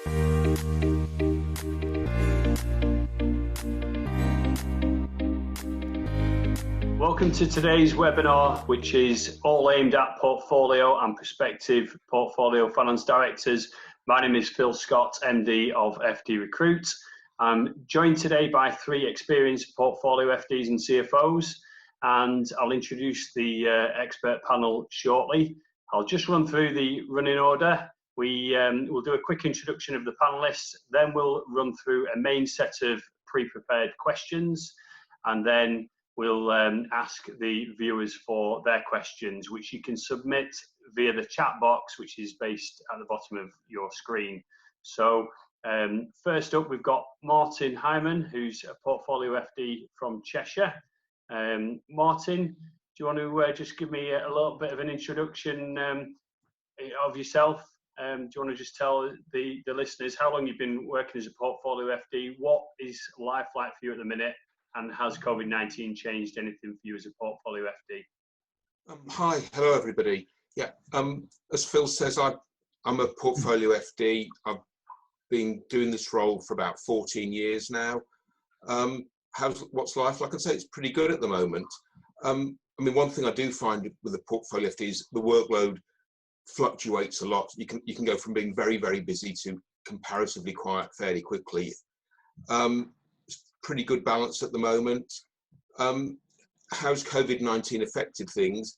Welcome to today's webinar, which is all aimed at portfolio and prospective portfolio finance directors. My name is Phil Scott, MD of FD Recruit. I'm joined today by three experienced portfolio FDs and CFOs, and I'll introduce the expert panel shortly. I'll just run through the running order. We'll do a quick introduction of the panelists, then we'll run through a main set of pre-prepared questions, and then we'll ask the viewers for their questions, which you can submit via the chat box, which is based at the bottom of your screen. So first up, we've got Martin Hyman, who's a portfolio FD from Cheshire. Martin, do you want to just give me a little bit of an introduction of yourself? Do you want to just tell the listeners how long you've been working as a portfolio FD? What is life like for you at the minute? And has COVID-19 changed anything for you as a portfolio FD? Hi, hello everybody. Yeah, as Phil says, I'm a portfolio FD. I've been doing this role for about 14 years now. What's life like? I'd say it's pretty good at the moment. I mean, one thing I do find with the portfolio FD is the workload fluctuates a lot. You can go from being very, very busy to comparatively quiet fairly quickly. Pretty good balance at the moment. How's COVID-19 affected things?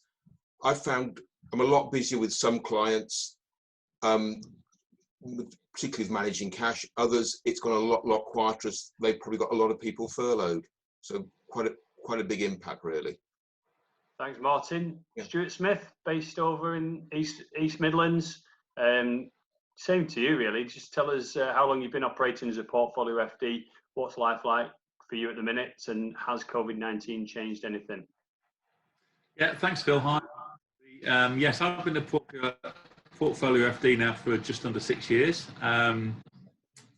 I found I'm a lot busier with some clients, particularly with managing cash. Others, it's gone a lot quieter as they've probably got a lot of people furloughed. So quite a big impact, really. Thanks, Martin. Yeah. Stuart Smith, based over in East Midlands. Same to you, really. Just tell us how long you've been operating as a portfolio FD. What's life like for you at the minute, and has COVID-19 changed anything? Yeah, thanks, Phil. Hi. Yes, I've been a portfolio FD now for just under 6 years.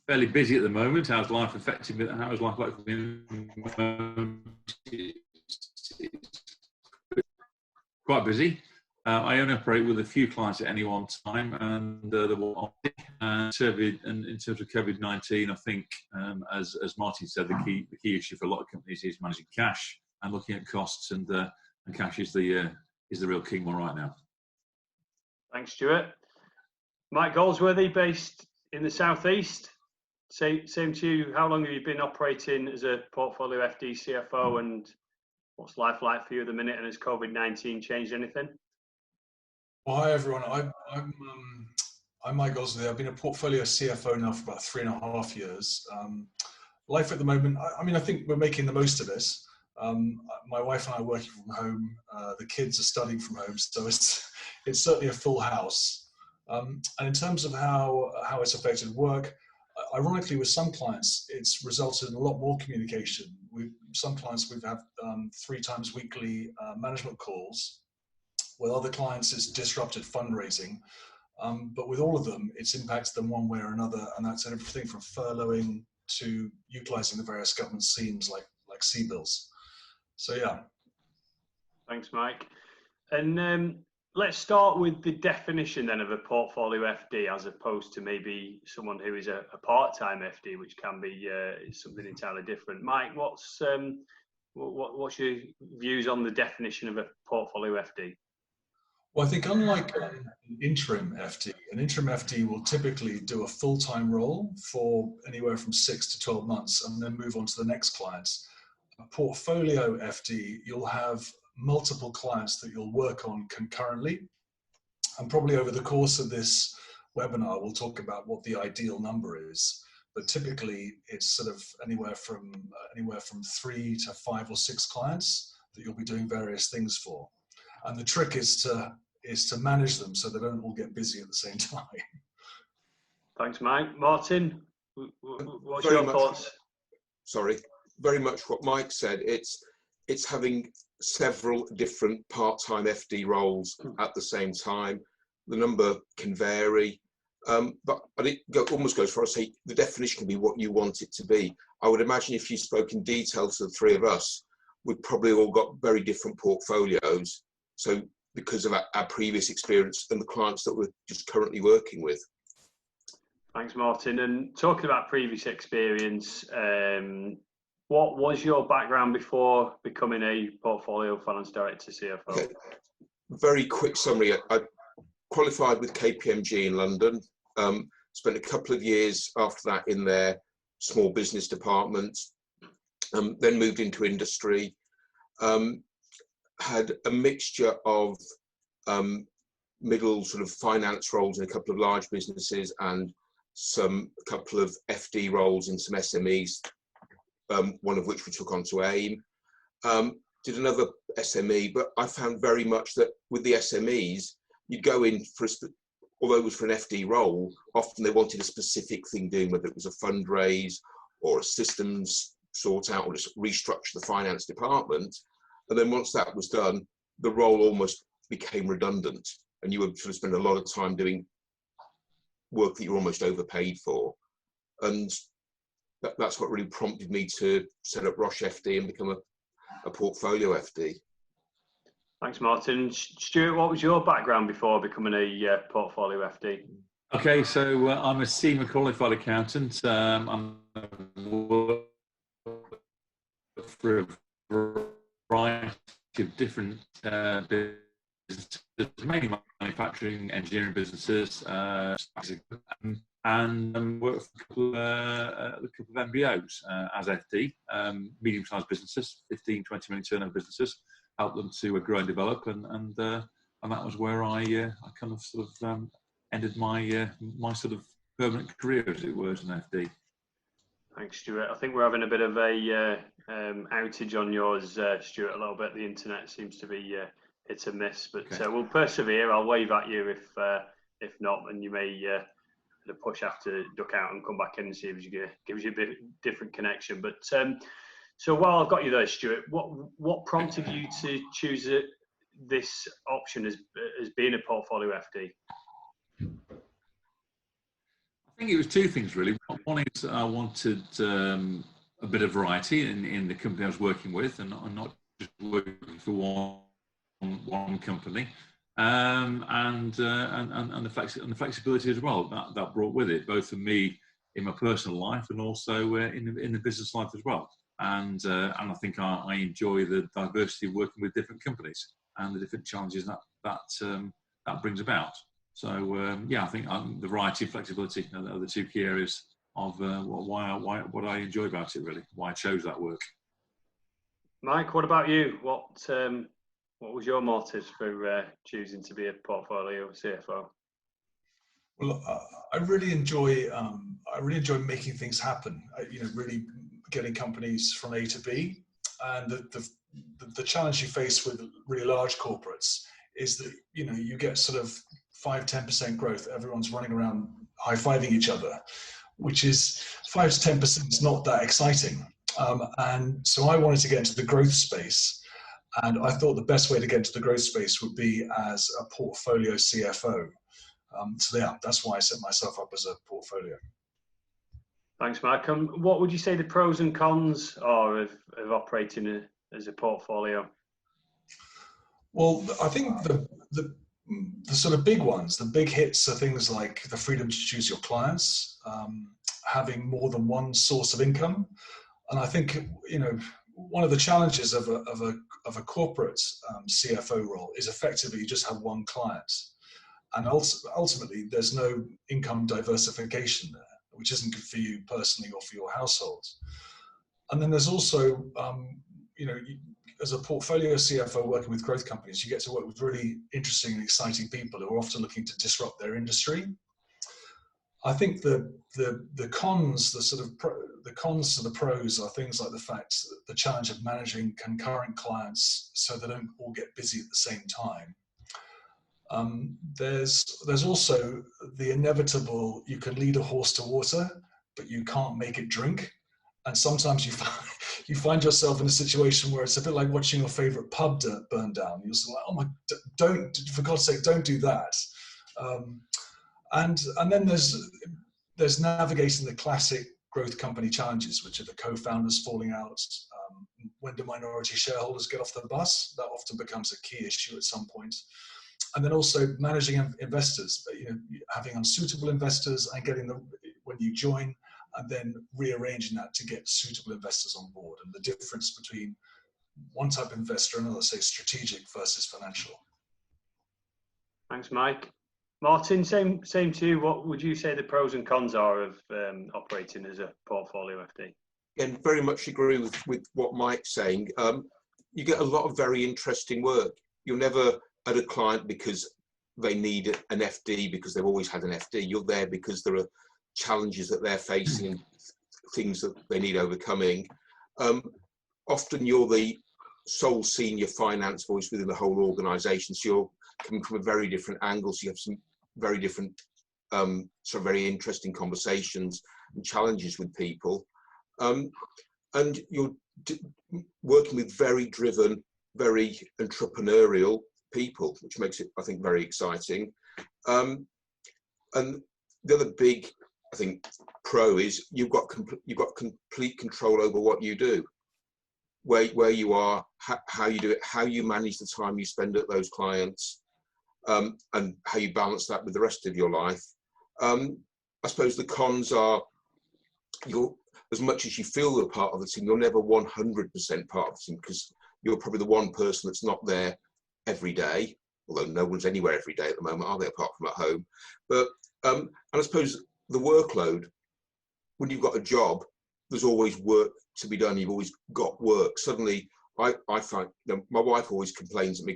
Fairly busy at the moment. How's life affecting me? How is life like for me? Quite busy. I only operate with a few clients at any one time, and in terms of COVID-19, I think, as Martin said, the key issue for a lot of companies is managing cash and looking at costs, and cash is the real key one right now. Thanks, Stuart. Mike Goldsworthy, based in the southeast. Same to you. How long have you been operating as a portfolio FD CFO, and what's life like for you at the minute? And has COVID-19 changed anything? Well, hi everyone. I'm Mike Goldsworthy. I've been a portfolio CFO now for about 3.5 years. Life at the moment, I think we're making the most of this. My wife and I are working from home. The kids are studying from home, so it's certainly a full house. And in terms of how it's affected work, ironically, with some clients, it's resulted in a lot more communication. Some clients we've had 3 times weekly management calls. With other clients, it's disrupted fundraising. But with all of them, it's impacted them one way or another, and that's everything from furloughing to utilising the various government schemes like CBILS. So yeah. Thanks, Mike. And let's start with the definition then of a portfolio FD, as opposed to maybe someone who is a part-time FD, which can be something entirely different. Mike, what's your views on the definition of a portfolio FD? Well, I think unlike an interim FD will typically do a full-time role for anywhere from 6 to 12 months and then move on to the next clients. A portfolio FD, you'll have multiple clients that you'll work on concurrently. And probably over the course of this webinar, we'll talk about what the ideal number is. But typically, it's sort of anywhere from 3 to 5 or 6 clients that you'll be doing various things for. And the trick is to manage them so they don't all get busy at the same time. Thanks, Mike. Martin, what's your thoughts? Sorry, very much what Mike said. It's having several different part-time FD roles at the same time. The number can vary, but it almost goes for us to say the definition can be what you want it to be. I would imagine if you spoke in detail to the 3 of us, we've probably all got very different portfolios. So because of our previous experience and the clients that we're just currently working with. Thanks, Martin. And talking about previous experience, what was your background before becoming a portfolio finance director, CFO? Okay. Very quick summary. I qualified with KPMG in London, spent a couple of years after that in their small business department, then moved into industry, had a mixture of middle sort of finance roles in a couple of large businesses and a couple of FD roles in some SMEs, one of which we took on to AIM. Did another SME, but I found very much that with the SMEs, you'd go in for, although it was for an FD role, often they wanted a specific thing doing, whether it was a fundraise or a systems sort out or just restructure the finance department. And then once that was done, the role almost became redundant and you would sort of spend a lot of time doing work that you're almost overpaid for. And that's what really prompted me to set up Roche FD and become a portfolio FD. Thanks, Martin. Stuart, what was your background before becoming a portfolio FD? Okay, so I'm a senior qualified accountant. I'm for a variety of different businesses, mainly manufacturing, engineering businesses, and worked for a couple of MBOs as FD, medium-sized businesses, 15, 20 million turnover businesses, help them to grow and develop, and that was where I kind of sort of ended my my sort of permanent career, as it were, as an FD. Thanks, Stuart. I think we're having a bit of a outage on yours, Stuart, a little bit. The internet seems to be hit and miss, but okay. We'll persevere. I'll wave at you if not, and you may push after, duck out and come back in and see if it gives you a bit different connection. But so while I've got you there, Stuart, what prompted you to choose this option as being a portfolio FD? I think it was two things really. One is I wanted a bit of variety in the company I was working with, and not just working for one company, and the flexibility as well that brought with it, both for me in my personal life and also in the business life as well. And I think I enjoy the diversity of working with different companies and the different challenges that brings about. So yeah, I think the variety and flexibility are the two key areas of what I enjoy about it, really, why I chose that work. Mike, what about you? What was your motive for choosing to be a portfolio CFO? Well, I really enjoy making things happen. Really getting companies from A to B, and the challenge you face with really large corporates is that you get sort of 5-10% growth. Everyone's running around high-fiving each other, which is 5 to 10% is not that exciting. And so I wanted to get into the growth space, and I thought the best way to get into the growth space would be as a portfolio CFO. So yeah, that's why I set myself up as a portfolio. Thanks, Mark. What would you say the pros and cons are of operating as a portfolio? Well, I think the sort of big ones, the big hits are things like the freedom to choose your clients, having more than one source of income. And I think, one of the challenges of a corporate CFO role is effectively you just have one client. And ultimately, there's no income diversification there, which isn't good for you personally or for your household. And then there's also, as a portfolio CFO working with growth companies, you get to work with really interesting and exciting people who are often looking to disrupt their industry. I think the cons, the cons to the pros are things like the fact that the challenge of managing concurrent clients so they don't all get busy at the same time. There's also the inevitable, you can lead a horse to water, but you can't make it drink. And sometimes you find yourself in a situation where it's a bit like watching your favorite pub burn down. You're just like, oh my, for God's sake, don't do that. And then there's navigating the classic growth company challenges, which are the co-founders falling out. When do minority shareholders get off the bus? That often becomes a key issue at some point. And then also managing investors, having unsuitable investors and getting when you join, and then rearranging that to get suitable investors on board, and the difference between one type of investor and another, say strategic versus financial. Thanks, Mike. Martin, same to you. What would you say the pros and cons are of operating as a portfolio FD? Again, very much agree with what Mike's saying. You get a lot of very interesting work. You're never at a client because they need an FD because they've always had an FD. You're there because there are challenges that they're facing and things that they need overcoming. Often you're the sole senior finance voice within the whole organisation, so you're coming from a very different angle, so you have some very different, sort of very interesting conversations and challenges with people. And you're working with very driven, very entrepreneurial people, which makes it, I think, very exciting. And the other big, I think, pro is you've got complete control over what you do, where you are, how you do it, how you manage the time you spend at those clients, and how you balance that with the rest of your life. I suppose the cons are, as much as you feel you're part of the team, you're never 100% part of the team, because you're probably the one person that's not there every day, although no one's anywhere every day at the moment, are they, apart from at home? But and I suppose the workload, when you've got a job, there's always work to be done. You've always got work. Suddenly, I find, my wife always complains at me.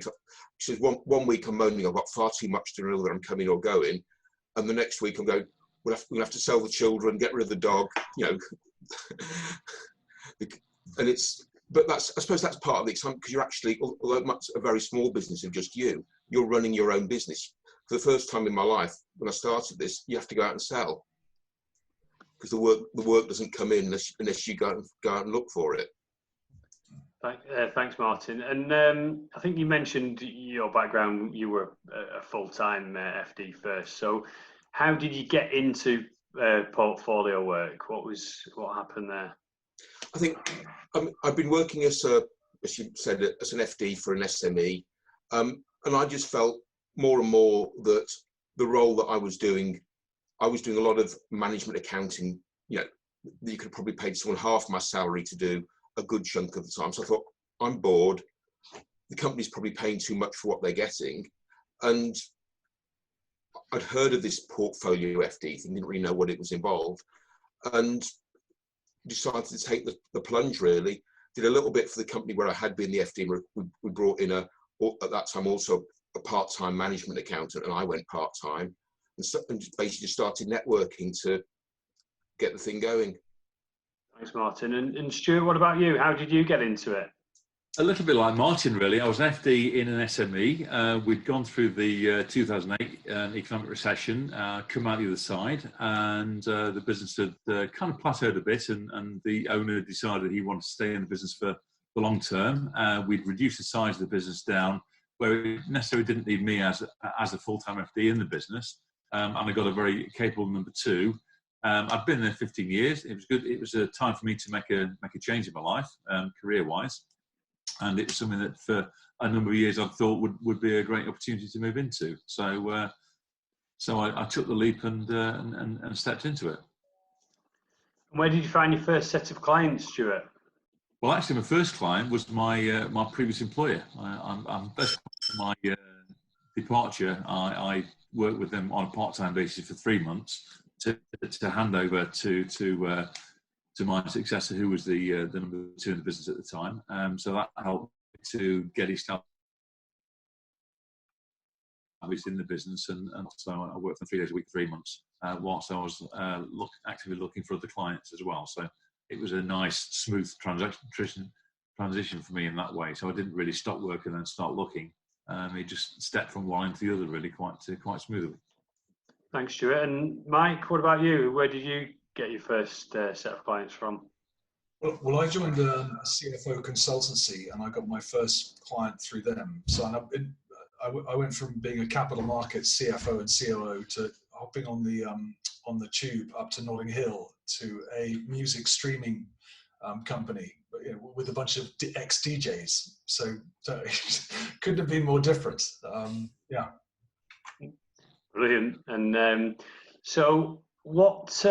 She says, one week I'm moaning, I've got far too much to do, whether I'm coming or going, and the next week I'm going, we'll have to sell the children, get rid of the dog, and but I suppose that's part of the excitement, because you're actually, although it's a very small business of just you, you're running your own business. For the first time in my life, when I started this, you have to go out and sell, because the work doesn't come in unless you go out and look for it. Thanks, Martin. And I think you mentioned your background. You were a full-time FD first. So, how did you get into portfolio work? What happened there? I think I've been working as you said, as an FD for an SME, and I just felt more and more that the role that I was doing a lot of management accounting. You could probably pay someone half my salary to do a good chunk of the time. So I thought, I'm bored. The company's probably paying too much for what they're getting, and I'd heard of this portfolio FD thing, didn't really know what it was involved, and decided to take the plunge, really. Did a little bit for the company where I had been the FD. We brought in at that time also a part-time management accountant, and I went part-time, and basically just started networking to get the thing going. Thanks, Martin. And Stuart, what about you? How did you get into it? A little bit like Martin, really. I was an FD in an SME. We'd gone through the 2008 economic recession, come out the other side, and the business had kind of plateaued a bit, and the owner decided he wanted to stay in the business for the long term. We'd reduced the size of the business down, where it necessarily didn't need me as a full-time FD in the business, and I got a very capable number two. I've been there 15 years. It was good. It was a time for me to make a change in my life, career-wise. And it was something that for a number of years I thought would be a great opportunity to move into. So I took the leap and stepped into it. Where did you find your first set of clients, Stuart? Well, actually, my first client was my previous employer. I'm best my departure. I worked with them on a part-time basis for 3 months to hand over to my successor, who was the number two in the business at the time. So that helped to get established in the business, and so I worked for 3 days a week, 3 months, whilst I was actively looking for other clients as well. So it was a nice, smooth transition for me in that way. So I didn't really stop work and then start looking. It just stepped from one into the other really quite smoothly. Thanks, Stuart. And Mike, what about you? Where did you get your first set of clients from? Well, I joined a CFO consultancy, and I got my first client through them. So I went from being a capital markets CFO and COO to hopping on the tube up to Notting Hill to a music streaming company, with a bunch of ex-DJs. So couldn't have been more different. Yeah. Brilliant. And so what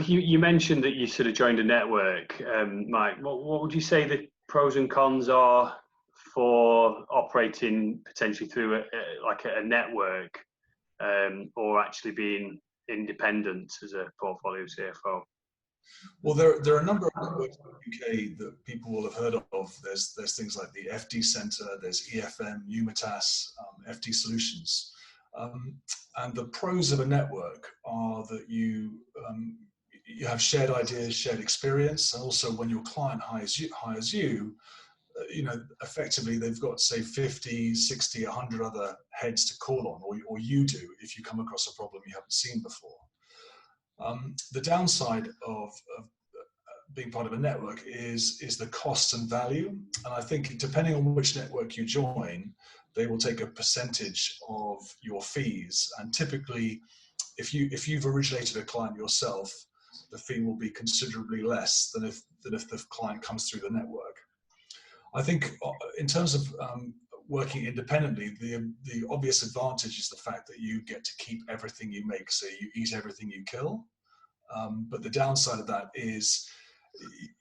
you mentioned that you sort of joined a network, Mike. What would you say the pros and cons are for operating potentially through a network, or actually being independent as a portfolio CFO? Well, there are a number of networks in the UK that people will have heard of. There's things like the FD Centre, there's EFM, Umitas, FD Solutions. And the pros of a network are that you have shared ideas, shared experience, and also when your client hires you, effectively they've got, say, 50, 60, 100 other heads to call on, or you do if you come across a problem you haven't seen before. The downside of being part of a network is the cost and value. And I think depending on which network you join, they will take a percentage of your fees. And typically, if you've originated a client yourself, the fee will be considerably less than if the client comes through the network. I think in terms of working independently, the obvious advantage is the fact that you get to keep everything you make, so you eat everything you kill. But the downside of that is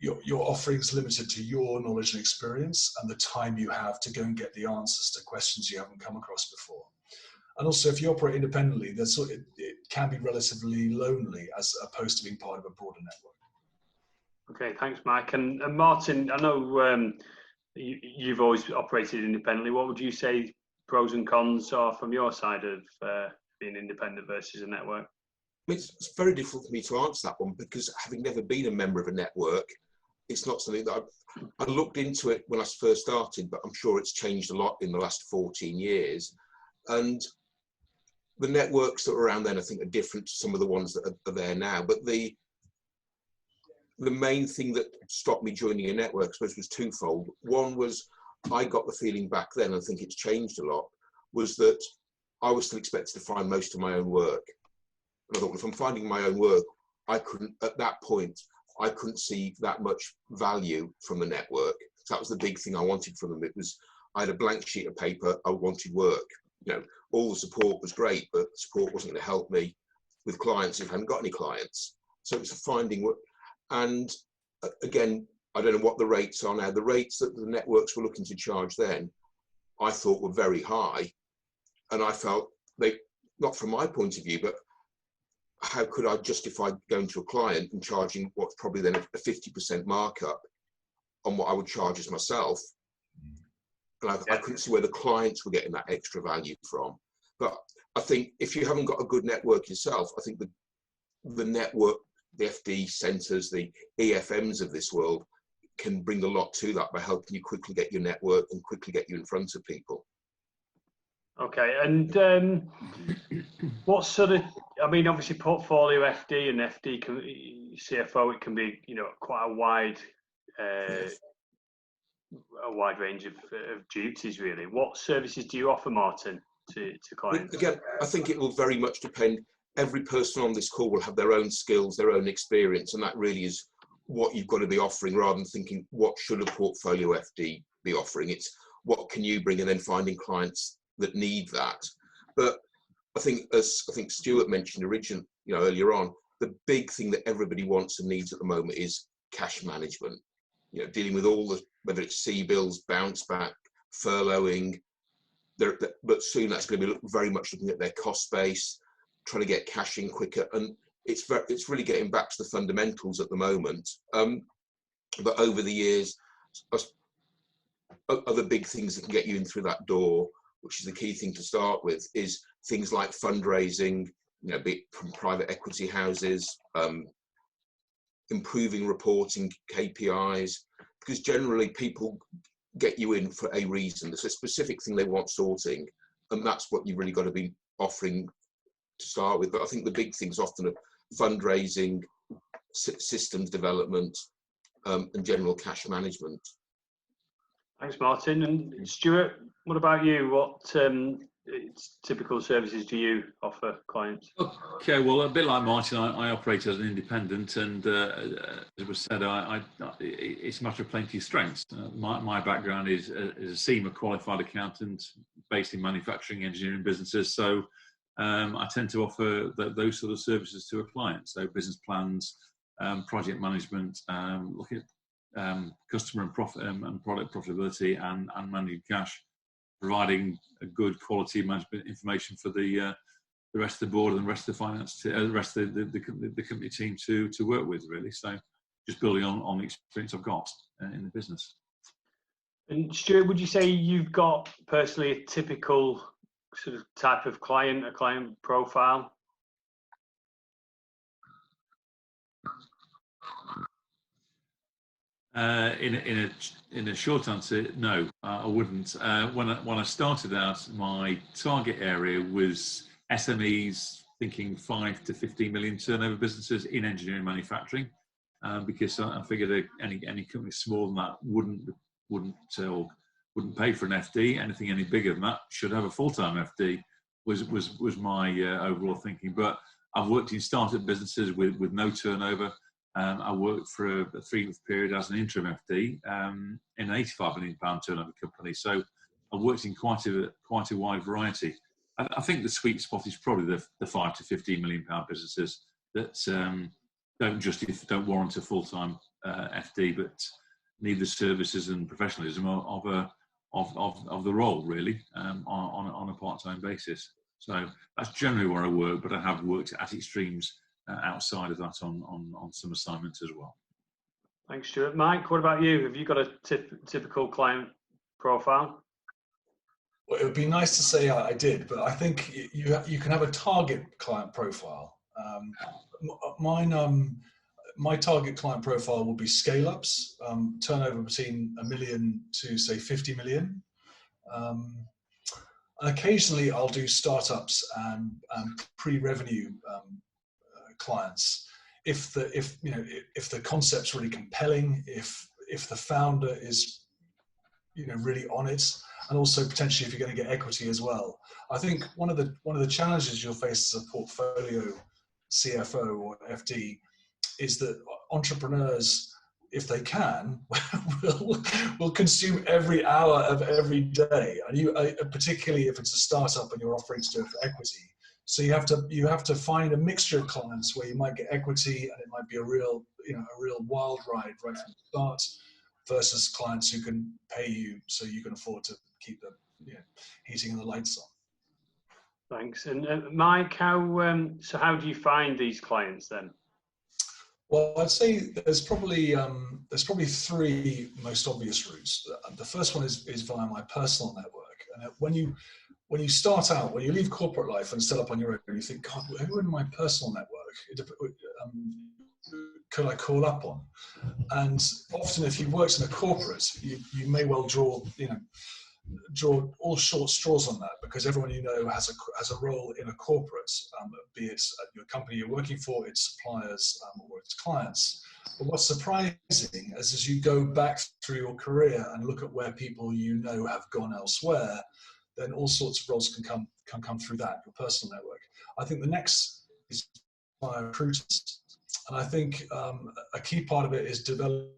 your offering is limited to your knowledge and experience and the time you have to go and get the answers to questions you haven't come across before. And also, if you operate independently, it can be relatively lonely as opposed to being part of a broader network. Okay, thanks, Mike. And Martin, I know you've always operated independently. What would you say pros and cons are from your side of being independent versus a network? It's very difficult for me to answer that one because having never been a member of a network, it's not something that I looked into it when I first started, but I'm sure it's changed a lot in the last 14 years. And the networks that were around then, I think, are different to some of the ones that are there now. But the main thing that stopped me joining a network, I suppose, was twofold. One was I got the feeling back then, I think it's changed a lot, was that I was still expected to find most of my own work. And I thought, well, if I'm finding my own work, at that point, I couldn't see that much value from the network. So that was the big thing I wanted from them. It was, I had a blank sheet of paper, I wanted work. All the support was great, but the support wasn't going to help me with clients if I hadn't got any clients. So it was finding work. And again, I don't know what the rates are now. The rates that the networks were looking to charge then, I thought were very high. And I felt not from my point of view, but how could I justify going to a client and charging what's probably then a 50% markup on what I would charge as myself? And I couldn't see where the clients were getting that extra value from. But I think if you haven't got a good network yourself, I think the network, the FD centres, the EFMs of this world can bring a lot to that by helping you quickly get your network and quickly get you in front of people. Okay, and what sort of, I mean, obviously portfolio FD and FD CFO, it can be, quite a wide range of duties, really. What services do you offer, Martin, to clients? Again, I think it will very much depend. Every person on this call will have their own skills, their own experience, and that really is what you've got to be offering rather than thinking, what should a portfolio FD be offering? It's what can you bring, and then finding clients that need that. But I think, as Stuart mentioned earlier on, the big thing that everybody wants and needs at the moment is cash management. Dealing with all whether it's C-bills, bounce back, furloughing, but soon that's going to be very much looking at their cost base, trying to get cash in quicker, and it's really getting back to the fundamentals at the moment. But over the years, other big things that can get you in through that door, which is the key thing to start with, is things like fundraising, be it from private equity houses, improving reporting KPIs, because generally people get you in for a reason. There's a specific thing they want sorting, and that's what you've really got to be offering to start with. But I think the big things often are fundraising, systems development, and general cash management. Thanks, Martin. And Stuart, what about you? What typical services do you offer clients? Okay, well, a bit like Martin, I operate as an independent, and as was said, it's a matter of playing to your strengths. My background is a SEMA qualified accountant based in manufacturing engineering businesses, so I tend to offer those sort of services to a client. So business plans, project management, look at customer and profit and product profitability, and managing cash, providing a good quality management information for the rest of the board and the rest of the finance, the rest of the company team to work with, really. So just building on the experience I've got in the business. And Stuart, would you say you've got personally a typical sort of type of client, a client profile? In a short answer, no, I wouldn't. When I started out, my target area was SMEs, thinking 5 to 15 million turnover businesses in engineering manufacturing, because I figured any company smaller than that wouldn't pay for an FD. Anything any bigger than that should have a full-time FD. Was my overall thinking. But I've worked in startup businesses with no turnover. I worked for a 3-month period as an interim FD in an £85 million turnover company. So I worked in quite a wide variety. I think the sweet spot is probably the 5 to 15 million pound businesses that don't warrant a full-time FD, but need the services and professionalism of the role, really, on a part-time basis. So that's generally where I work, but I have worked at extremes outside of that on some assignments as well. Thanks, Stuart. Mike, what about you? Have you got a typical client profile? Well, it would be nice to say I did, but I think you can have a target client profile. My target client profile will be scale-ups, turnover between 1 million to say 50 million. And occasionally I'll do startups and pre-revenue clients if the concept's really compelling, if the founder is really on it, and also potentially if you're going to get equity as well. I think one of the challenges you'll face as a portfolio CFO or FD is that entrepreneurs, if they can, will consume every hour of every day, and particularly if it's a startup and you're offering to do it for equity. So you have to find a mixture of clients where you might get equity and it might be a real wild ride right from the start, versus clients who can pay you so you can afford to keep the heating and the lights on. Thanks. And Mike, how do you find these clients then? Well, I'd say there's probably 3 most obvious routes. The first one is via my personal network. And when you start out, when you leave corporate life and set up on your own, you think, God, who in my personal network could I call up on? And often, if you've worked in a corporate, you may well draw all short straws on that, because everyone has a role in a corporate, be it your company you're working for, its suppliers, or its clients. But what's surprising is as you go back through your career and look at where people have gone elsewhere, then all sorts of roles can come through that, your personal network. I think the next is via recruiters, and I think a key part of it is developing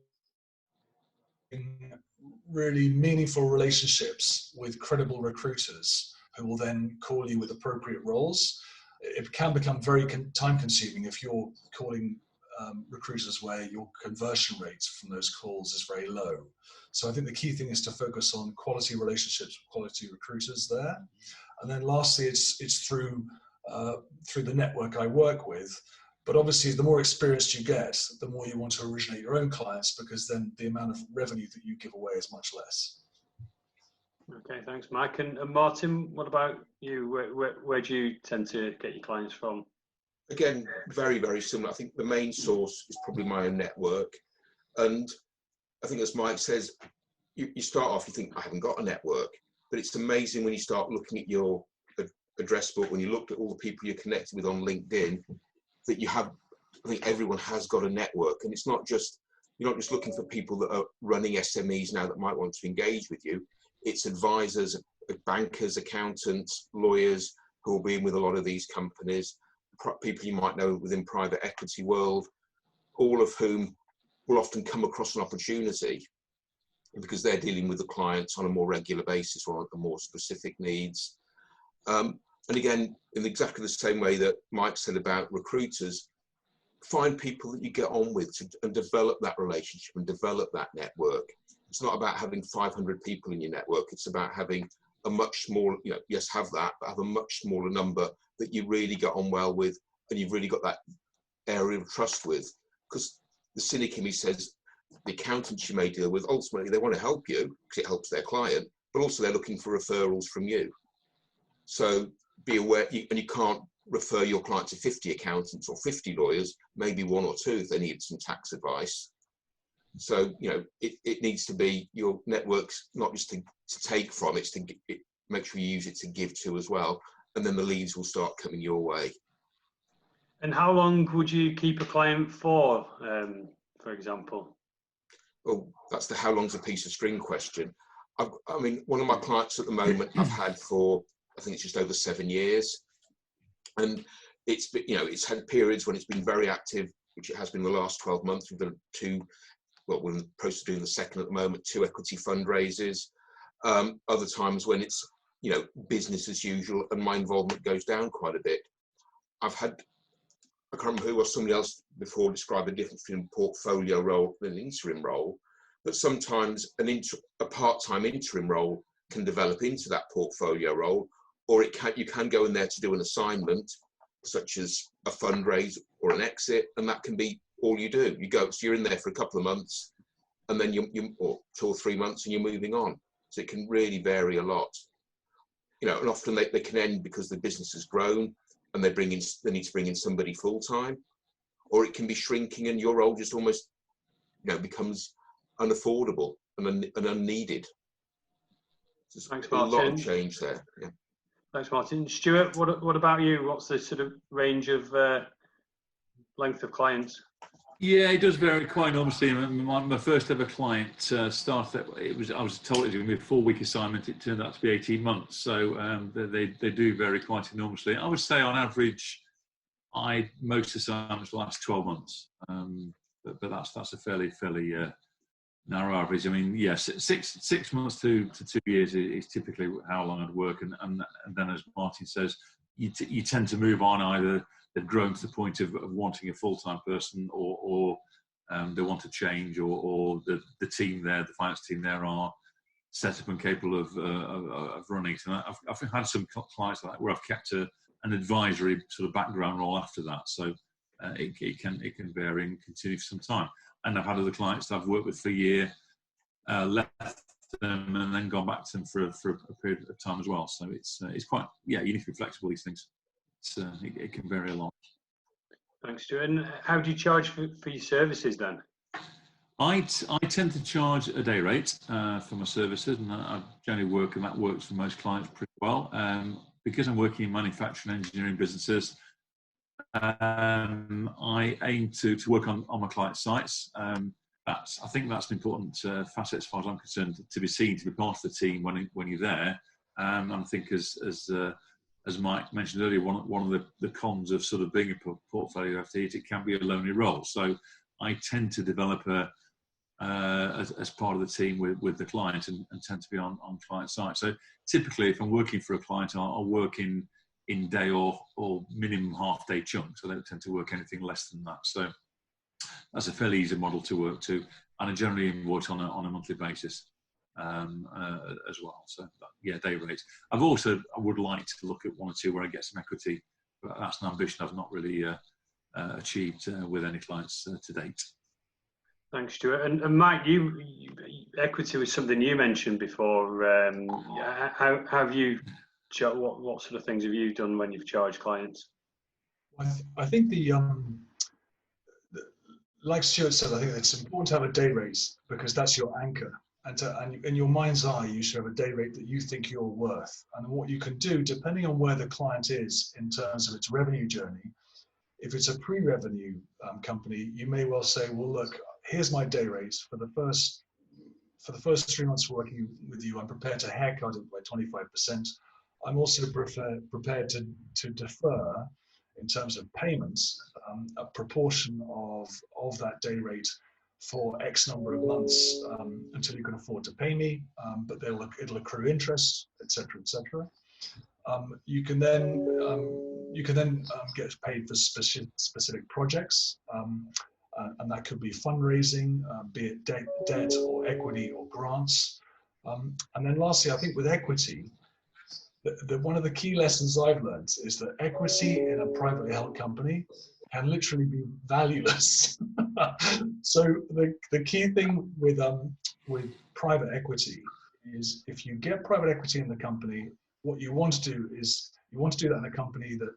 really meaningful relationships with credible recruiters who will then call you with appropriate roles. It can become very time consuming if you're calling recruiters where your conversion rates from those calls is very low. So I think the key thing is to focus on quality relationships with quality recruiters there. And then lastly, it's through the network I work with. But obviously, the more experienced you get, the more you want to originate your own clients, because then the amount of revenue that you give away is much less. Okay, thanks, Mike. And Martin, what about you? Where do you tend to get your clients from? Again, very, very similar. I think the main source is probably my own network. And I think, as Mike says, you start off, you think, I haven't got a network. But it's amazing when you start looking at your address book, when you looked at all the people you're connected with on LinkedIn, that I think everyone has got a network. And you're not just looking for people that are running SMEs now that might want to engage with you. It's advisors, bankers, accountants, lawyers who will be in with a lot of these companies, people you might know within private equity world, all of whom will often come across an opportunity because they're dealing with the clients on a more regular basis or on more specific needs. And again, in exactly the same way that Mike said about recruiters, find people that you get on with and develop that relationship and develop that network. It's not about having 500 people in your network. It's about having a much smaller, yes, have that, but have a much smaller number that you really get on well with and you've really got that area of trust with. Because the cynic in me says the accountants you may deal with, ultimately they want to help you because it helps their client, but also they're looking for referrals from you. So be aware, and you can't refer your client to 50 accountants or 50 lawyers, maybe one or two if they need some tax advice. So, it needs to be your networks, not just to take from, it's to make sure you use it to give to as well. And then the leads will start coming your way. And how long would you keep a client for example? Oh, that's the how long's a piece of string question. I mean, one of my clients at the moment I've had for, I think it's just over 7 years. And it's been, it's had periods when it's been very active, which it has been the last 12 months. We've done we're in the process of doing the second at the moment, 2 equity fundraisers. Other times when it's, business as usual and my involvement goes down quite a bit. I can't remember who or somebody else before described the difference between a portfolio role and an interim role, but sometimes a part-time interim role can develop into that portfolio role, or you can go in there to do an assignment, such as a fundraise or an exit, and that can be all you do. So you're in there for a couple of months, and then or 2 or 3 months, and you're moving on. So it can really vary a lot. And often they can end because the business has grown, and they need to bring in somebody full time, or it can be shrinking, and your role just almost, becomes unaffordable and unneeded. There's Thanks, a Martin. lot of change there. Yeah. Thanks, Martin. Stuart, what about you? What's the sort of range of length of clients? Yeah, it does vary quite enormously. My first ever client started. I was told it was going to be a 4-week assignment. It turned out to be 18 months. So they do vary quite enormously. I would say on average, most assignments last 12 months. But that's a fairly narrow average. I mean, yes, 6 months to 2 years is typically how long I'd work, and then as Martin says, you tend to move on. Either they've grown to the point of wanting a full-time person, or they want to change, or the team there, the finance team there, are set up and capable of running. So I've had some clients like that where I've kept an advisory sort of background role after that. So it can vary and continue for some time. And I've had other clients that I've worked with for a year, left them, and then gone back to them for a period of time as well. So it's quite, you need to be flexible, these things. It can vary a lot. Thanks, Stuart. And how do you charge for your services then? I tend to charge a day rate for my services, and I generally work, and that works for most clients pretty well. Because I'm working in manufacturing and engineering businesses, I aim to work on my client sites. I think that's an important facet as far as I'm concerned, to be seen, to be part of the team when you're there. And I think as Mike mentioned earlier, one of the cons of sort of being a portfolio FD is it can be a lonely role. So I tend to develop as part of the team with the client, and tend to be on client site. So typically, if I'm working for a client, I'll work in day or minimum half-day chunks. I don't tend to work anything less than that. So that's a fairly easy model to work to, and I generally invoice on a monthly basis as well. So yeah, day rate. I would like to look at 1 or 2 where I get some equity, but that's an ambition I've not really achieved with any clients to date. Thanks, Stuart. And Mike, equity was something you mentioned before. How have you? What sort of things have you done when you've charged clients? I think like Stuart said, I think it's important to have a day rate, because that's your anchor. And in your mind's eye, you should have a day rate that you think you're worth. And what you can do, depending on where the client is in terms of its revenue journey, if it's a pre-revenue company, you may well say, well, look, here's my day rate for the first 3 months working with you. I'm prepared to haircut it by 25%. I'm also prepared to defer, in terms of payments, a proportion of that day rate for X number of months until you can afford to pay me, but it'll accrue interest, etc., etc. You can then get paid for specific projects, and that could be fundraising, be it debt or equity or grants. And then lastly, I think with equity, one of the key lessons I've learned is that equity in a privately held company can literally be valueless. So the key thing with private equity is, if you get private equity in the company, what you want to do is you want to do that in a company that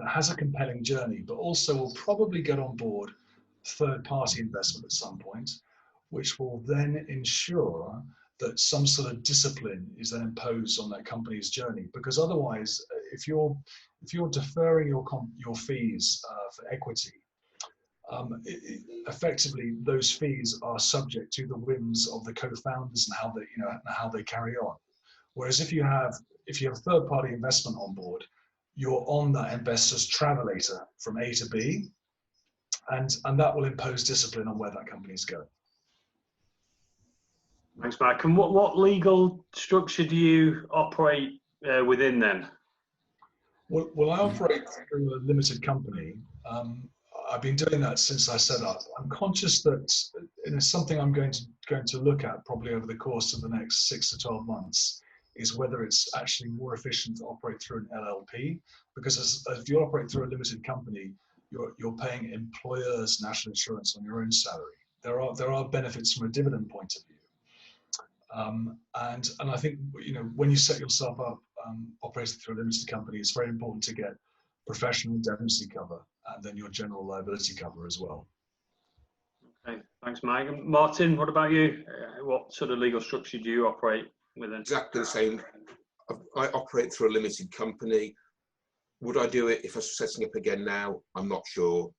has a compelling journey, but also will probably get on board third-party investment at some point, which will then ensure that some sort of discipline is then imposed on that company's journey. Because otherwise, if you're deferring your fees for equity, effectively those fees are subject to the whims of the co-founders and how they carry on. Whereas if you have third-party investment on board, you're on that investor's travelator from A to B, and that will impose discipline on where that company's going. Thanks, Mike. And what legal structure do you operate within then? Well, I operate through a limited company. I've been doing that since I set up. I'm conscious that it's something I'm going to look at probably over the course of the next 6 to 12 months, is whether it's actually more efficient to operate through an LLP, because if you operate through a limited company, you're paying employers' national insurance on your own salary. There are benefits from a dividend point of view. And I think, when you set yourself up operating through a limited company, it's very important to get professional indemnity cover and then your general liability cover as well. Okay, thanks, Mike. And Martin, what about you? What sort of legal structure do you operate within? Exactly the same. I operate through a limited company. Would I do it if I was setting up again now? I'm not sure.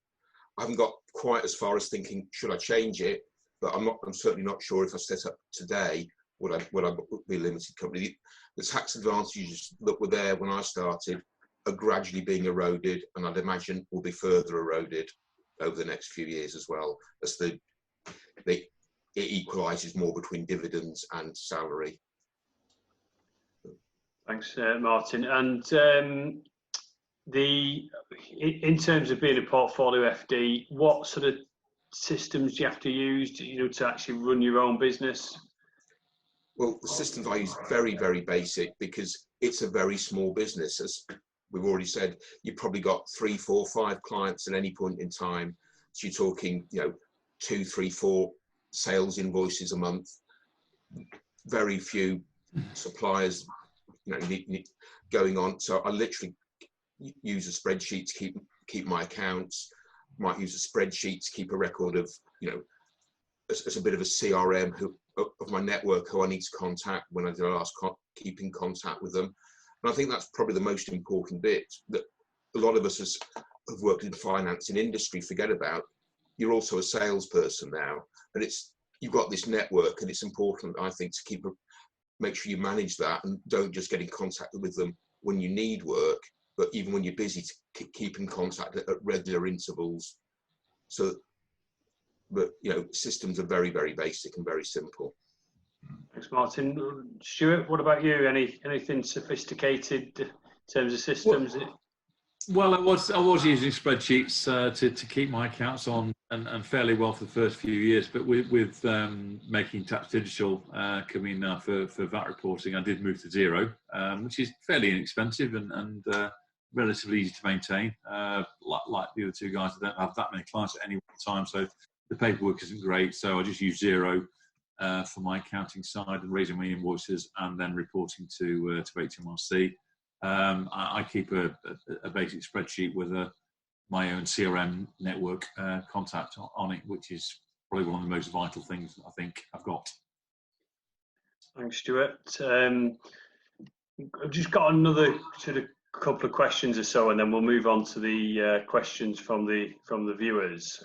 I haven't got quite as far as thinking, should I change it? But I'm certainly not sure if I set up today, would I be a limited company. The tax advantages that were there when I started are gradually being eroded, and I'd imagine will be further eroded over the next few years as well, as it equalises more between dividends and salary. Thanks, Martin. And in terms of being a portfolio FD, what sort of systems do you have to use to actually run your own business? Well, the systems I use are very, very basic, because it's a very small business. As we've already said, you've probably got 3, 4, 5 clients at any point in time. So you're talking, 2, 3, 4 sales invoices a month. Very few suppliers, going on. So I literally use a spreadsheet to keep my accounts. Might use a spreadsheet to keep a record of, as a bit of a CRM of my network, who I need to contact when I keep in contact with them. And I think that's probably the most important bit that a lot of us have worked in finance in industry forget about. You're also a salesperson now, and you've got this network, and it's important, I think, to make sure you manage that and don't just get in contact with them when you need work, but even when you're busy, to keep in contact at regular intervals. But systems are very, very basic and very simple. Thanks, Martin. Stuart, what about you? Anything sophisticated in terms of systems? Well, I was using spreadsheets to keep my accounts on and fairly well for the first few years. But with making Tax Digital coming now for VAT reporting, I did move to Xero, which is fairly inexpensive and relatively easy to maintain. Like the other two guys, I don't have that many clients at any one time, so the paperwork isn't great. So I just use Xero for my accounting side and raising my invoices and then reporting to HMRC. I keep a basic spreadsheet with my own CRM network contact on it, which is probably one of the most vital things I think I've got. Thanks, Stuart. I've just got another sort of couple of questions or so, and then we'll move on to the questions from the viewers.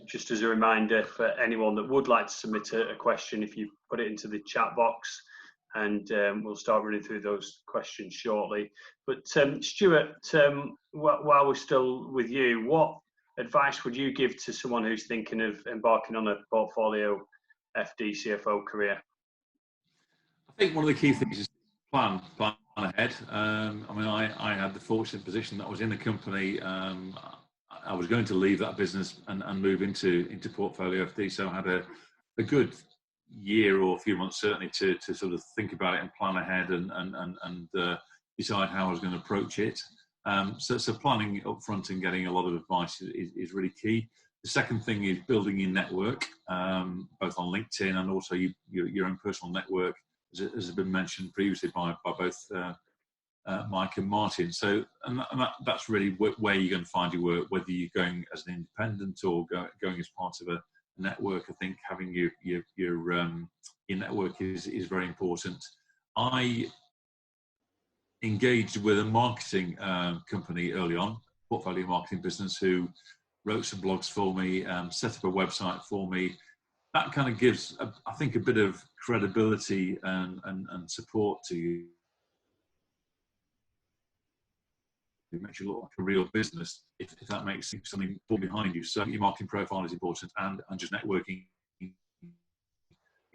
Just as a reminder for anyone that would like to submit a question, if you put it into the chat box, and we'll start running through those questions shortly. But Stuart, while we're still with you, what advice would you give to someone who's thinking of embarking on a portfolio FD CFO career? I think one of the key things is plan ahead. I mean, I had the fortunate position that I was in a company. I was going to leave that business and move into portfolio FD, so I had a good year or a few months certainly to sort of think about it and plan ahead and decide how I was going to approach it. So planning up front and getting a lot of advice is really key. The second thing is building your network, both on LinkedIn and also your own personal network, as has been mentioned previously by both Mike and Martin. So, and that's really where you're going to find your work, whether you're going as an independent or going as part of a network. I think having your network is very important. I engaged with a marketing company early on, portfolio marketing business, who wrote some blogs for me, set up a website for me. That kind of gives, I think, a bit of credibility and support to you. It makes you look like a real business, if that makes something fall behind you. So your marketing profile is important, and just networking.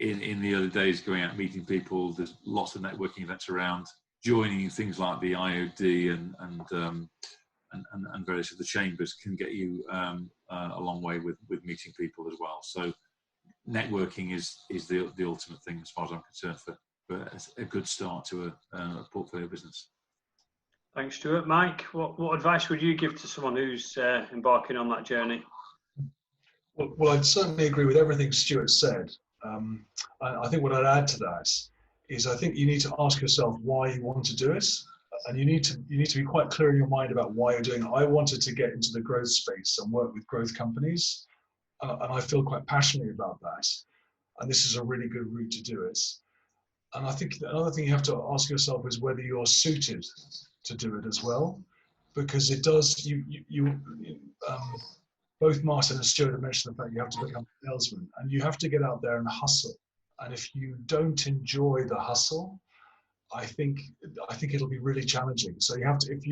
In the early days, going out meeting people, there's lots of networking events around. Joining things like the IOD and various of the chambers can get you a long way with meeting people as well. So networking is the ultimate thing as far as I'm concerned for a good start to a portfolio business. Thanks, Stuart. Mike, what advice would you give to someone who's embarking on that journey? Well, I'd certainly agree with everything Stuart said. I think what I'd add to that is I think you need to ask yourself why you want to do it, and you need to be quite clear in your mind about why you're doing it. I wanted to get into the growth space and work with growth companies, and I feel quite passionate about that. And this is a really good route to do it. And I think another thing you have to ask yourself is whether you're suited to do it as well, because it does. Both Martin and Stuart have mentioned the fact you have to become a salesman, and you have to get out there and hustle. And if you don't enjoy the hustle, I think it'll be really challenging. So you have to, if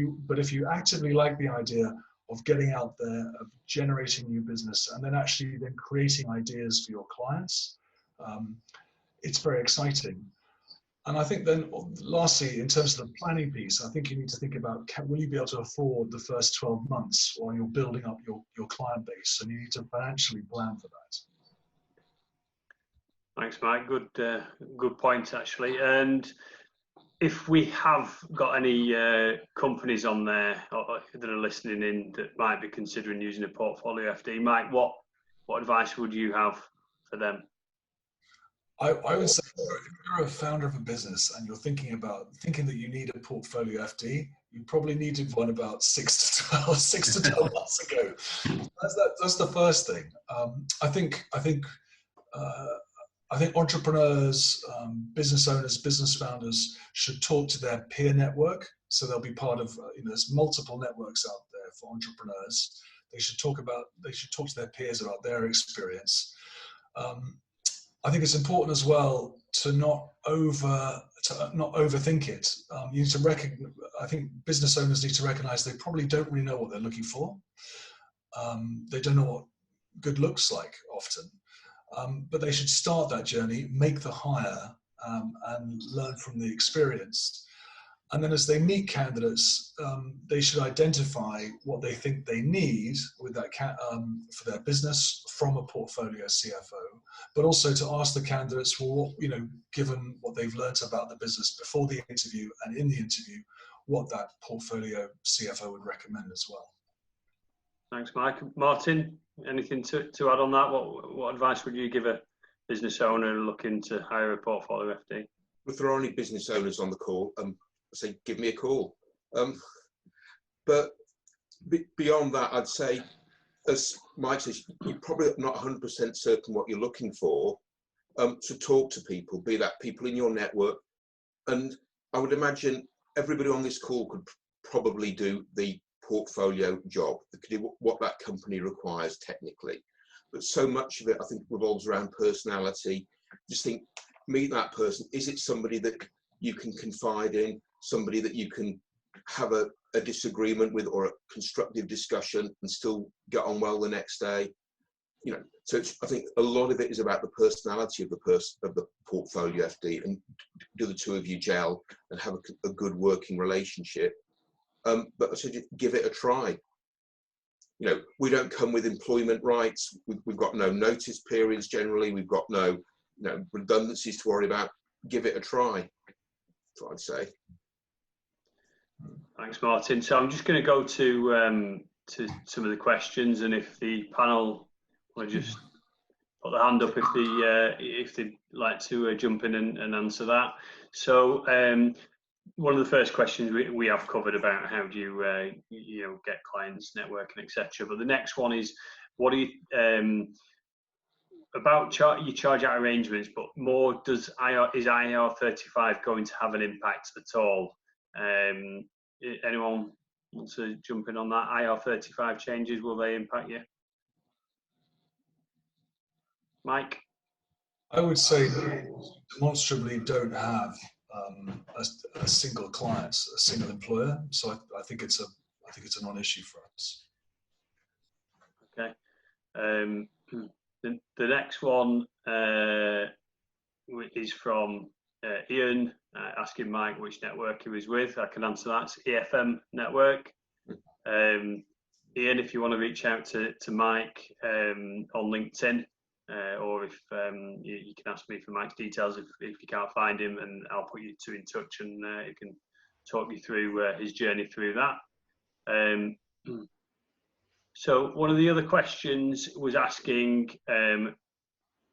you actively like the idea of getting out there, of generating new business, and then actually creating ideas for your clients, it's very exciting. And I think then, lastly, in terms of the planning piece, I think you need to think about, will you be able to afford the first 12 months while you're building up your client base? And you need to financially plan for that. Thanks, Mike. Good point, actually. And if we have got any companies on there that are listening in that might be considering using a portfolio FD, Mike, what advice would you have for them? I would say if you're a founder of a business and you're thinking that you need a portfolio FD, you probably needed one about 6 to 12 months ago. That's the first thing. I think entrepreneurs, business owners, business founders should talk to their peer network. So they'll be part of, there's multiple networks out there for entrepreneurs. They should talk to their peers about their experience. I think it's important as well to not overthink it. You need to recognize. I think business owners need to recognize they probably don't really know what they're looking for. They don't know what good looks like often, but they should start that journey, make the hire, and learn from the experience. And then as they meet candidates, they should identify what they think they need with that for their business from a portfolio CFO, but also to ask the candidates, well, given what they've learned about the business before the interview and in the interview, what that portfolio CFO would recommend as well. Thanks, Mike. Martin, anything to add on that? What advice would you give a business owner looking to hire a portfolio FD? If there are any business owners on the call, say give me a call. But beyond that, I'd say, as Mike says, you're probably not 100% certain what you're looking for. To talk to people, be that people in your network, and I would imagine everybody on this call could probably do the portfolio job. They could do what that company requires technically, but so much of it, I think, revolves around personality. Just think, meet that person. Is it somebody that you can confide in? Somebody that you can have a disagreement with or a constructive discussion and still get on well the next day? so I think a lot of it is about the personality of the portfolio FD, and do the two of you gel and have a good working relationship. But I said, give it a try. We don't come with employment rights. We've got no notice periods generally. We've got no redundancies to worry about. Give it a try. That's what I'd say. Thanks, Martin. So I'm just going to go to some of the questions, and if the panel want to just put their hand up if they'd like to jump in and answer that. So one of the first questions we have covered about how do you get clients, networking, etc. But the next one is, what do you about your charge out arrangements, but more is IR35 going to have an impact at all? Anyone want to jump in on that? IR35 changes, will they impact you? Mike? I would say that demonstrably don't have a single client, a single employer. So I think it's a non-issue for us. Okay. The next one is from Ian, asking Mike which network he was with. I can answer that. It's EFM network. Ian, if you want to reach out to Mike on LinkedIn, or if you can ask me for Mike's details if you can't find him, and I'll put you two in touch, and he can talk you through his journey through that. So one of the other questions was asking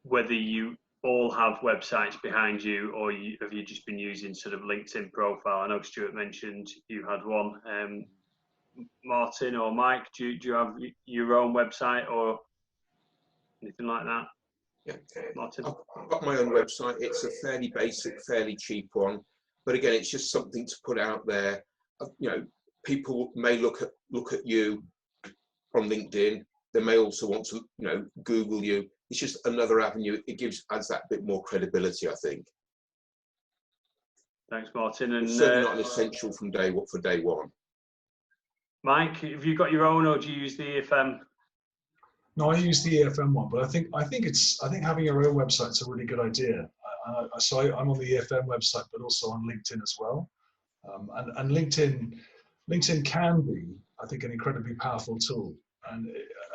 whether you all have websites behind you, or have you just been using sort of LinkedIn profile? I know Stuart mentioned you had one. Martin or Mike, do you have your own website or anything like that? Yeah, Martin? I've got my own website. It's a fairly basic, fairly cheap one, but again, it's just something to put out there. People may look at you on LinkedIn. They may also want to, Google you. It's just another avenue. It adds that bit more credibility, I think. Thanks, Martin. And it's certainly not an essential for day one. Mike, have you got your own, or do you use the EFM? No, I use the EFM one, but I think having your own website's a really good idea. So I'm on the EFM website, but also on LinkedIn as well. And LinkedIn can be, I think, an incredibly powerful tool. And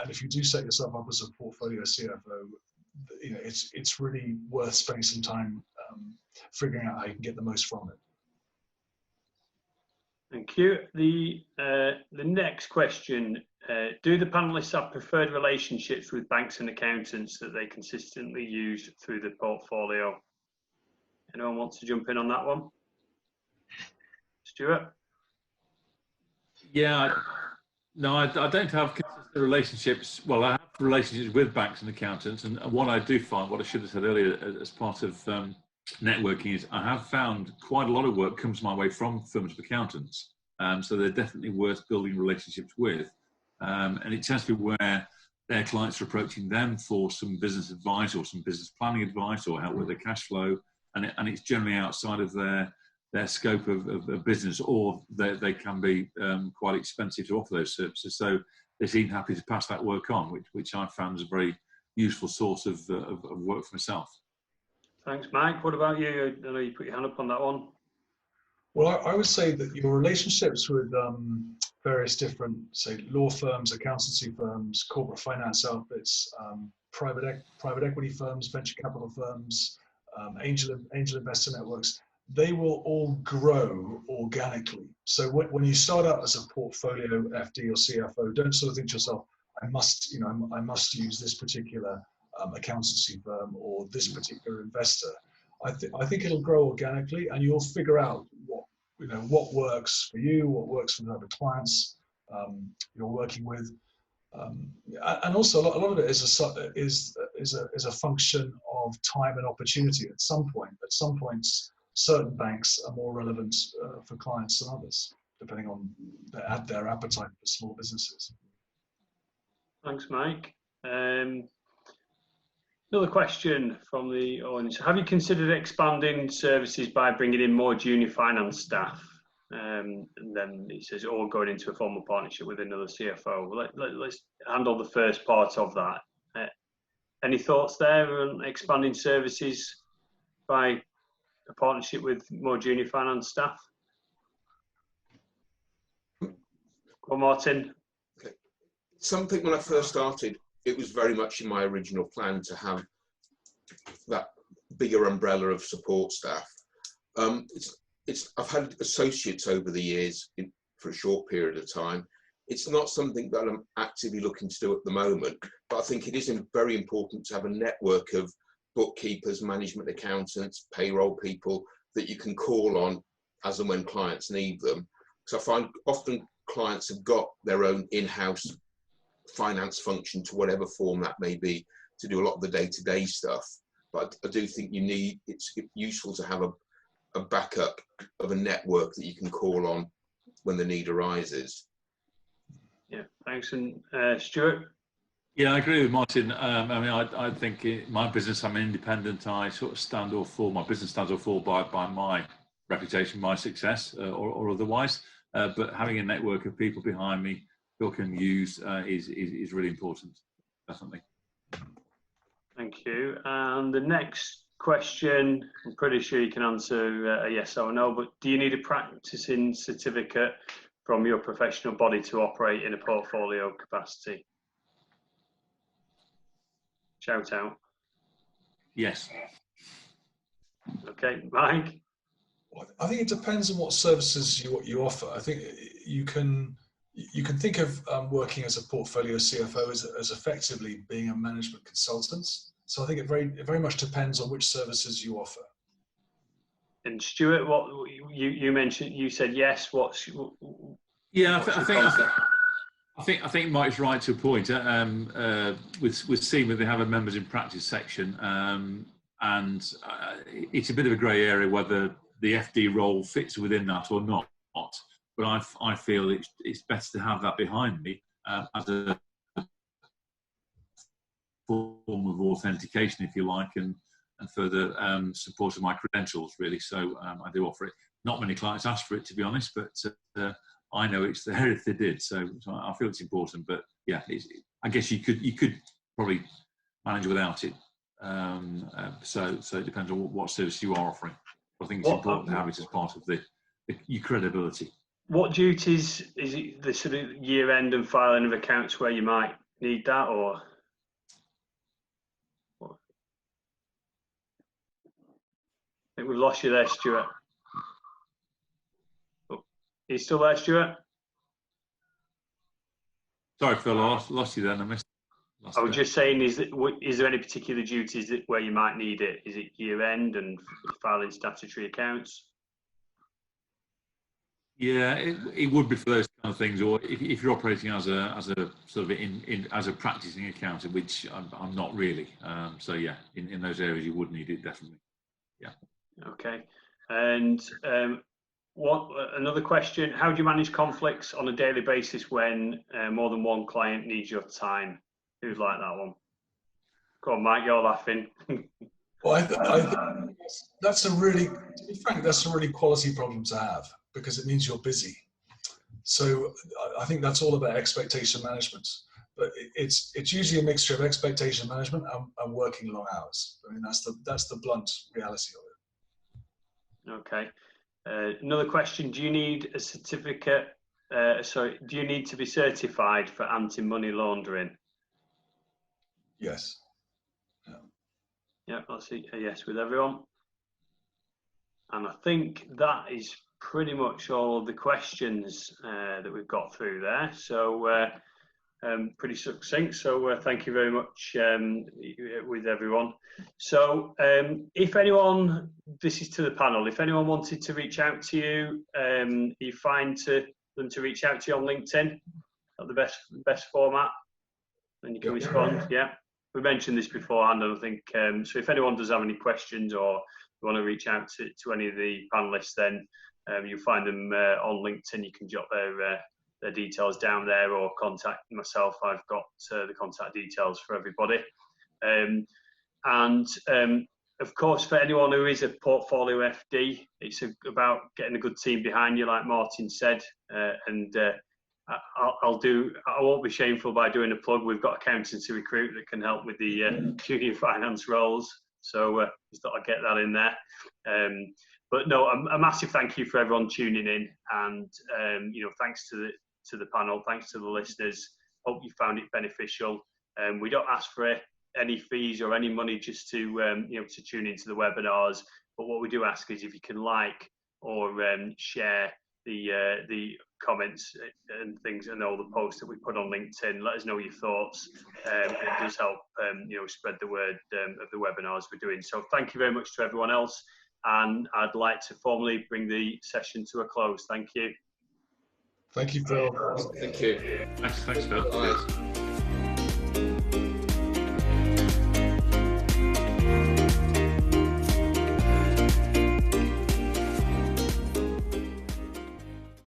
if you do set yourself up as a portfolio CFO, it's really worth spending some time figuring out how you can get the most from it. Thank you. The next question, do the panelists have preferred relationships with banks and accountants that they consistently use through the portfolio? Anyone wants to jump in on that one? Stuart? Yeah, no, I don't have consistent relationships. Well, I have relationships with banks and accountants, and what I do find, what I should have said earlier as part of networking, is I have found quite a lot of work comes my way from firms of accountants. So they're definitely worth building relationships with. And it tends to be where their clients are approaching them for some business advice or some business planning advice or help with their cash flow. And it's generally outside of their scope of business, or they can be quite expensive to offer those services. So they seem happy to pass that work on, which I've found is a very useful source of work for myself. Thanks, Mike. What about you? I know you put your hand up on that one. Well, I would say that your relationships with various different, say, law firms, accountancy firms, corporate finance outfits, private equity firms, venture capital firms, angel investor networks, they will all grow organically. So when you start out as a portfolio FD or CFO, don't sort of think to yourself, I must use this particular accountancy firm or this particular investor. I think it'll grow organically, and you'll figure out what works for you, what works for the other clients you're working with, and also a lot of it is a function of time and opportunity. At some points, certain banks are more relevant for clients than others, depending on their appetite for small businesses. Thanks, Mike. Another question from the audience. Have you considered expanding services by bringing in more junior finance staff? And then he says, or going into a formal partnership with another CFO. Let's handle the first part of that. Any thoughts there on expanding services by a partnership with more junior finance staff? Well, Martin. Okay. Something when I first started, it was very much in my original plan to have that bigger umbrella of support staff. I've had associates over the years for a short period of time. It's not something that I'm actively looking to do at the moment, but I think it is very important to have a network of bookkeepers, management accountants, payroll people that you can call on as and when clients need them. Because I find often clients have got their own in-house finance function, to whatever form that may be, to do a lot of the day-to-day stuff. But I do think it's useful to have a backup of a network that you can call on when the need arises. Yeah, thanks. And Stuart? Yeah, I agree with Martin. I mean, I think my business, I'm independent. I sort of stand or fall. My business stands or fall by my reputation, my success, or otherwise. But having a network of people behind me who I can use is really important. Definitely. Thank you. And the next question, I'm pretty sure you can answer a yes or no, but do you need a practicing certificate from your professional body to operate in a portfolio capacity? Shout out. Yes. Okay, Mike? I think it depends on what services you offer. I think you can think of working as a portfolio CFO as effectively being a management consultant. So I think it very much depends on which services you offer. And Stuart, what you mentioned, you said yes. Yeah, I think Mike's right to a point. With SEMA, they have a members in practice section, and it's a bit of a grey area whether the FD role fits within that or not. But I feel it's better to have that behind me as a form of authentication, if you like, and further support of my credentials, really. So I do offer it. Not many clients ask for it, to be honest, but I know it's there if they did. So I feel it's important. But yeah, I guess you could probably manage without it. So it depends on what service you are offering. I think it's important to have it as part of your credibility. What duties is it? The sort of year end and filing of accounts where you might need that, or? I think we've lost you there, Stuart. Oh, are you still there, Stuart? Sorry, Phil, I lost you then. I missed. I was just saying, is there any particular duties where you might need it? Is it year end and filing statutory accounts? Yeah, it would be for those kind of things, or if you're operating as a sort of as a practicing accountant, which I'm not really. So yeah, in those areas you would need it, definitely. Yeah. Okay. And another question? How do you manage conflicts on a daily basis when more than one client needs your time? Who'd like that one? Go on, Mike. You're laughing. Well, I think that's a really, to be frank, that's a really quality problem to have, because it means you're busy. So I think that's all about expectation management. But it's usually a mixture of expectation management and working long hours. I mean, that's the blunt reality of it. Okay. Another question: do you need a certificate? Do you need to be certified for anti-money laundering? Yes. Yeah, I'll see a yes with everyone. And I think that is pretty much all of the questions that we've got through there. So pretty succinct. So thank you very much with everyone. So if anyone, this is to the panel, if anyone wanted to reach out to you, you find them to reach out to you on LinkedIn at the best format, and you can respond. Yeah. We mentioned this beforehand, and I think so. If anyone does have any questions or you want to reach out to any of the panelists, then you'll find them on LinkedIn. You can jot their details down there, or contact myself. I've got the contact details for everybody. And of course, for anyone who is a portfolio FD, it's about getting a good team behind you, like Martin said, and I won't be shameful by doing a plug. We've got Accountancy Recruit that can help with the junior finance roles. So just thought I'd get that in there. But no, a massive thank you for everyone tuning in, and thanks to the panel, thanks to the listeners. Hope you found it beneficial. We don't ask for any fees or any money just to to tune into the webinars. But what we do ask is if you can like or share the comments and things and all the posts that we put on LinkedIn. Let us know your thoughts. It does help spread the word of the webinars we're doing. So thank you very much to everyone else, and I'd like to formally bring the session to a close. Thank you. Thank you, Phil. Thank you. Thanks, Phil. Bye.